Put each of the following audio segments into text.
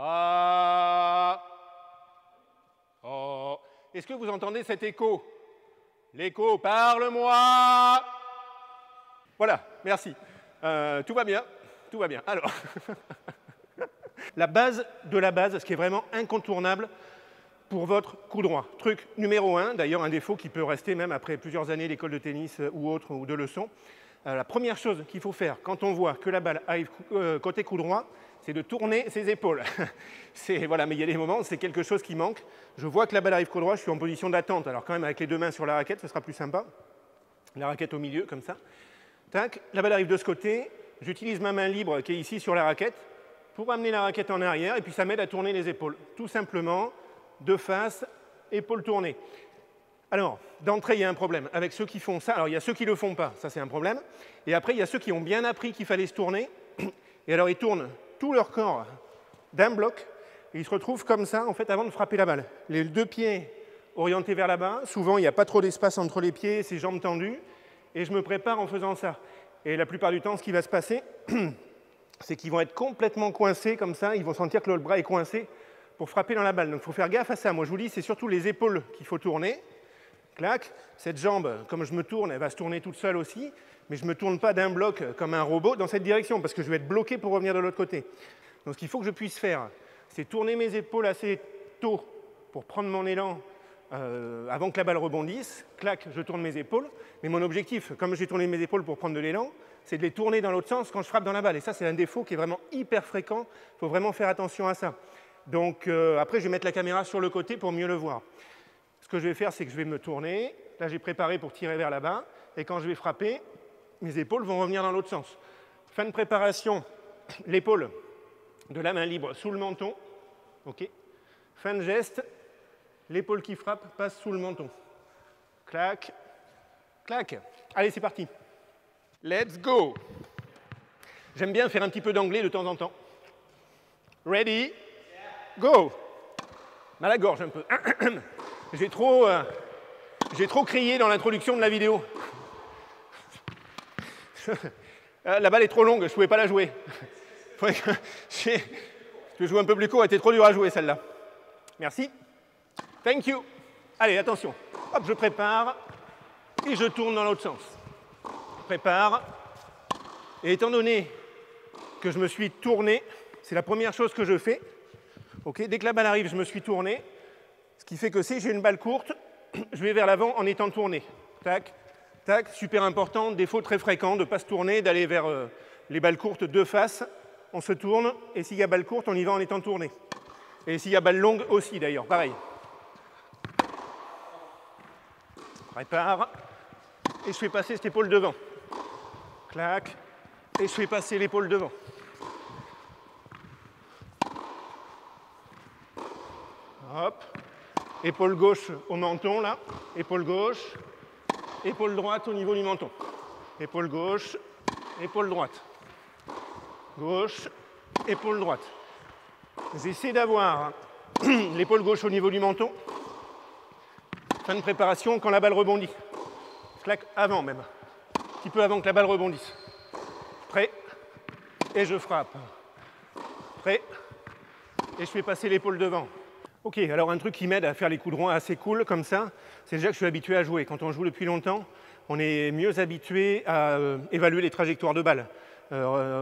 Ah. Oh. Est-ce que vous entendez cet écho? L'écho, parle-moi. Voilà, merci. Tout va bien, tout va bien. Alors, la base de la base, ce qui est vraiment incontournable pour votre coup droit. Truc numéro 1, d'ailleurs un défaut qui peut rester même après plusieurs années d'école de tennis ou autre, ou de leçons. La première chose qu'il faut faire quand on voit que la balle arrive côté coup droit, c'est de tourner ses épaules. Voilà, mais il y a des moments, c'est quelque chose qui manque. Je vois que la balle arrive coup droit, je suis en position d'attente. Alors quand même avec les deux mains sur la raquette, ce sera plus sympa. La raquette au milieu, comme ça. Tac, la balle arrive de ce côté. J'utilise ma main libre qui est ici sur la raquette pour amener la raquette en arrière et puis ça m'aide à tourner les épaules. Tout simplement, de face, épaules tournées. Alors, d'entrée, il y a un problème avec ceux qui font ça. Alors, il y a ceux qui ne le font pas, ça c'est un problème. Et après, il y a ceux qui ont bien appris qu'il fallait se tourner. Et alors, ils tournent tout leur corps d'un bloc. Et ils se retrouvent comme ça, en fait, avant de frapper la balle. Les deux pieds orientés vers là-bas. Souvent, il n'y a pas trop d'espace entre les pieds, ces jambes tendues. Et je me prépare en faisant ça. Et la plupart du temps, ce qui va se passer, c'est qu'ils vont être complètement coincés comme ça. Ils vont sentir que le bras est coincé pour frapper dans la balle. Donc, il faut faire gaffe à ça. Moi, je vous dis, c'est surtout les épaules qu'il faut tourner. Clac. Cette jambe, comme je me tourne, elle va se tourner toute seule aussi. Mais je ne me tourne pas d'un bloc comme un robot dans cette direction parce que je vais être bloqué pour revenir de l'autre côté. Donc, ce qu'il faut que je puisse faire, c'est tourner mes épaules assez tôt pour prendre mon élan avant que la balle rebondisse. Clac, je tourne mes épaules. Mais mon objectif, comme j'ai tourné mes épaules pour prendre de l'élan, c'est de les tourner dans l'autre sens quand je frappe dans la balle. Et ça, c'est un défaut qui est vraiment hyper fréquent. Il faut vraiment faire attention à ça. Donc, après, je vais mettre la caméra sur le côté pour mieux le voir. Ce que je vais faire, c'est que je vais me tourner. Là, j'ai préparé pour tirer vers là-bas. Et quand je vais frapper, mes épaules vont revenir dans l'autre sens. Fin de préparation, l'épaule de la main libre sous le menton. OK. Fin de geste, l'épaule qui frappe passe sous le menton. Clac, clac. Allez, c'est parti. Let's go. J'aime bien faire un petit peu d'anglais de temps en temps. Ready, go. Mal à la gorge un peu. J'ai trop crié dans l'introduction de la vidéo. La balle est trop longue, je ne pouvais pas la jouer. Je joue un peu plus court, elle était trop dure à jouer celle-là. Merci. Thank you. Allez, attention. Hop, je prépare et je tourne dans l'autre sens. Je prépare. Et étant donné que je me suis tourné, c'est la première chose que je fais. Okay, dès que la balle arrive, je me suis tourné. Ce qui fait que si j'ai une balle courte, je vais vers l'avant en étant tourné. Tac, tac, super important, défaut très fréquent de ne pas se tourner, d'aller vers les balles courtes de face. On se tourne, et s'il y a balle courte, on y va en étant tourné. Et s'il y a balle longue aussi, d'ailleurs, pareil. Prépare, et je fais passer cette épaule devant. Clac, et je fais passer l'épaule devant. Hop. Épaule gauche au menton, là. Épaule gauche. Épaule droite au niveau du menton. Épaule gauche. Épaule droite. Gauche. Épaule droite. J'essaie d'avoir l'épaule gauche au niveau du menton. Fin de préparation quand la balle rebondit. Clac, avant même. Un petit peu avant que la balle rebondisse. Prêt. Et je frappe. Prêt. Et je fais passer l'épaule devant. Ok, alors un truc qui m'aide à faire les coups droits assez cool comme ça, c'est déjà que je suis habitué à jouer. Quand on joue depuis longtemps, on est mieux habitué à évaluer les trajectoires de balle.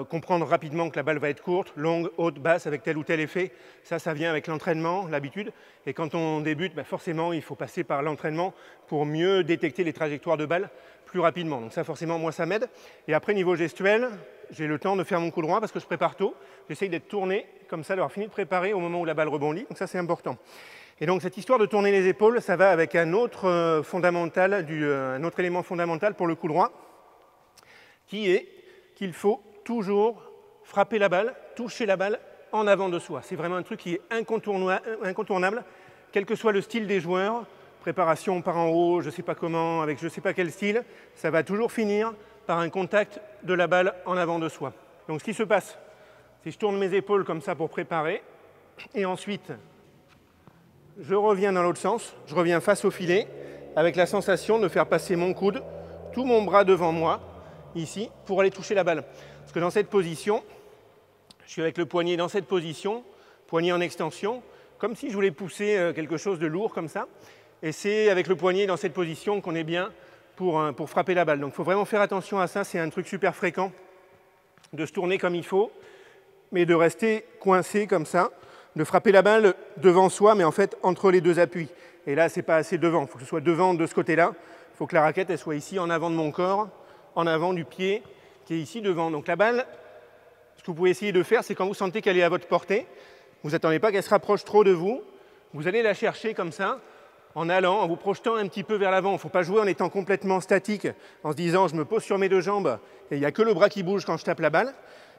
Comprendre rapidement que la balle va être courte, longue, haute, basse, avec tel ou tel effet. Ça vient avec l'entraînement, l'habitude. Et quand on débute, forcément, il faut passer par l'entraînement pour mieux détecter les trajectoires de balle plus rapidement. Donc ça, forcément, moi, ça m'aide. Et après, niveau gestuel, j'ai le temps de faire mon coup droit parce que je prépare tôt. J'essaye d'être tourné, comme ça, d'avoir fini de préparer au moment où la balle rebondit. Donc ça, c'est important. Et donc, cette histoire de tourner les épaules, ça va avec un autre élément fondamental pour le coup droit, qui est qu'il faut toujours frapper la balle, toucher la balle en avant de soi. C'est vraiment un truc qui est incontournable, quel que soit le style des joueurs. Préparation par en haut, je ne sais pas comment, avec je ne sais pas quel style, ça va toujours finir par un contact de la balle en avant de soi. Donc ce qui se passe, c'est que je tourne mes épaules comme ça pour préparer, et ensuite je reviens dans l'autre sens, je reviens face au filet, avec la sensation de faire passer mon coude, tout mon bras devant moi, ici, pour aller toucher la balle. Parce que dans cette position, je suis avec le poignet dans cette position poignet en extension, comme si je voulais pousser quelque chose de lourd comme ça. Et c'est avec le poignet dans cette position qu'on est bien pour frapper la balle. Donc il faut vraiment faire attention à ça, c'est un truc super fréquent, de se tourner comme il faut, mais de rester coincé comme ça, de frapper la balle devant soi, mais en fait entre les deux appuis. Et là, ce n'est pas assez devant, il faut que ce soit devant de ce côté-là. Il faut que la raquette elle soit ici, en avant de mon corps, en avant du pied, qui est ici devant. Donc la balle, ce que vous pouvez essayer de faire, c'est quand vous sentez qu'elle est à votre portée, vous n'attendez pas qu'elle se rapproche trop de vous, vous allez la chercher comme ça, en allant, en vous projetant un petit peu vers l'avant. Il ne faut pas jouer en étant complètement statique, en se disant je me pose sur mes deux jambes et il n'y a que le bras qui bouge quand je tape la balle.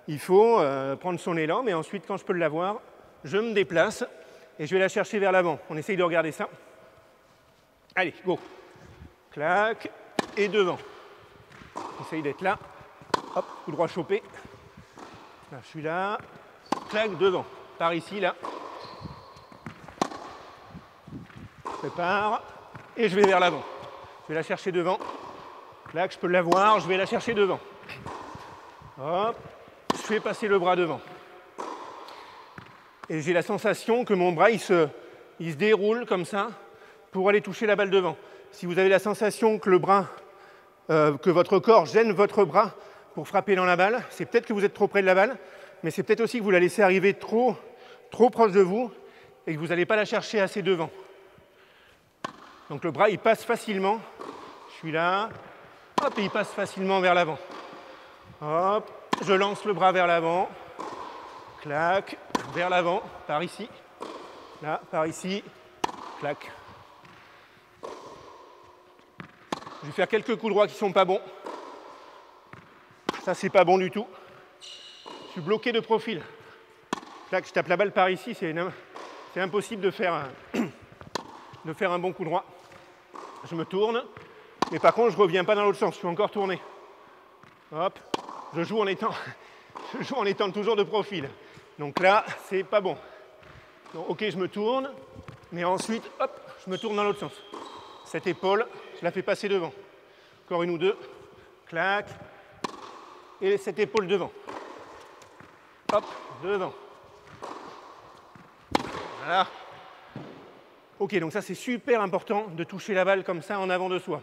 Il faut prendre son élan, mais ensuite, quand je peux l'avoir, je me déplace et je vais la chercher vers l'avant. On essaye de regarder ça. Allez, go. Clac, et devant. Essaye d'être là. Hop, coup droit chopé. Là, je suis là. Clac, devant. Par ici, là. Je prépare. Et je vais vers l'avant. Je vais la chercher devant. Clac, je peux l'avoir. Je vais la chercher devant. Hop. Je fais passer le bras devant. Et j'ai la sensation que mon bras, il se déroule comme ça pour aller toucher la balle devant. Si vous avez la sensation que que votre corps gêne votre bras pour frapper dans la balle, c'est peut-être que vous êtes trop près de la balle, mais c'est peut-être aussi que vous la laissez arriver trop proche de vous et que vous n'allez pas la chercher assez devant. Donc le bras, il passe facilement. Je suis là. Hop, et il passe facilement vers l'avant. Hop, je lance le bras vers l'avant. Clac, vers l'avant, par ici. Là, par ici. Clac. Je vais faire quelques coups droits qui ne sont pas bons. Ça, c'est pas bon du tout. Je suis bloqué de profil. Clac, je tape la balle par ici, c'est impossible de faire un bon coup droit. Je me tourne, mais par contre, je ne reviens pas dans l'autre sens, je suis encore tourné. Hop, je joue en étant toujours de profil. Donc là, c'est pas bon. Donc, ok, je me tourne, mais ensuite, hop, je me tourne dans l'autre sens. Cette épaule, je la fais passer devant. Encore une ou deux. Clac. Et cette épaule devant. Hop, devant. Voilà. Ok, donc ça c'est super important de toucher la balle comme ça en avant de soi.